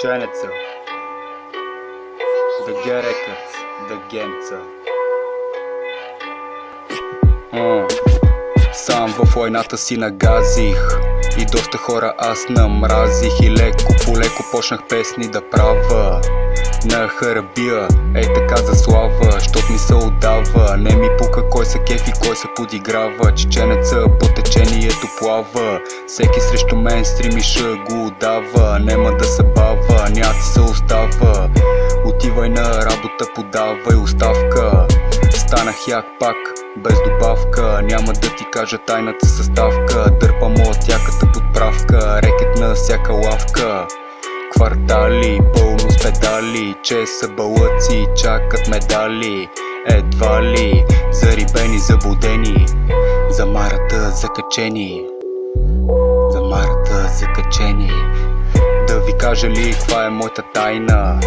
Чеченеца, да Герекът, да Генца. Сам в войната си нагазих и доста хора аз намразих. И леко по леко почнах песни да правя на харабия, ей така за слава, щот ми се отдава. Не ми пука кой се кефи, кой се подиграва. Чеченеца по течението плава, всеки срещу мен стримиша го отдава. Нема да се бава, няма да се остава. Отивай на работа, подавай оставка. Станах як пак, без добавка. Няма да ти кажа тайната съставка. Дърпам от яката подправка, рекет на всяка лавка. Квартали, пълно с педали, че са балъци, чакат медали. Едва ли, зарибени, заблудени, за марата закачени. За марата закачени. Да ви кажа ли каква е моята тайна?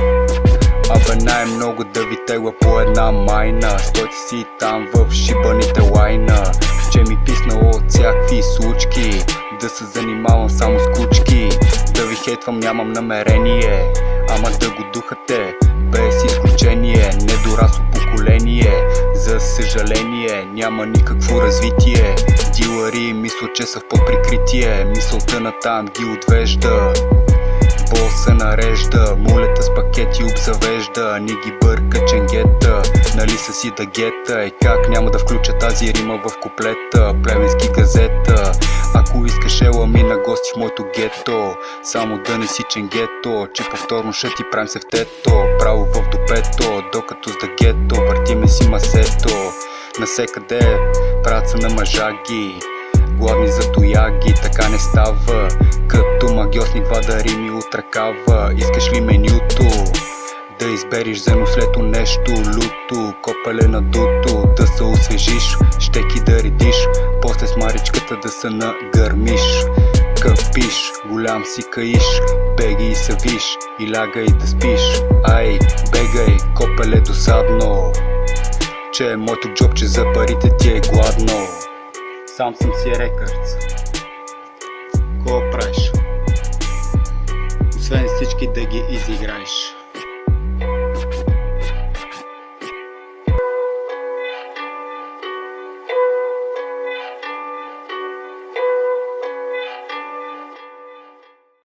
Абе най-много да ви тегла по една майна. Стойте си там в шибаните лайна. Че ми писнало от всякакви случки, да се занимавам само с кучки. Да ви хейтвам нямам намерение, ама да го духате без изключение. Недорасло поколение, за съжаление няма никакво развитие. Дилъри мислят, че са в подприкритие, мисълта на там ги отвежда. Бол се нарежда, мулета с пакети обзавежда. Ни ги бърка ченгета, нали са си да гета. И как няма да включа тази рима в куплета? Плевенски газета. Ако искаш ела ми на гости в моето гето, само да не си ченгето, че повторно ще ти правим се в тето. Право в допето, докато с да гето въртиме си масето. Насекъде правят се на мъжаги, гладни за тояги, така не става. Като магиосник вада рими от ръкава. Искаш ли менюто? Да избериш зено слето нещо люто. Копале на дуто, да се освежиш, щеки да редиш, после с маричката да се нагърмиш. Къпиш, голям си каиш, беги и се виж, и лягай да спиш. Ай, бегай, копале досадно, че моето джобче за парите ти е гладно. Сам съм си рекърдс. Какво правиш? Освен всички да ги изиграеш.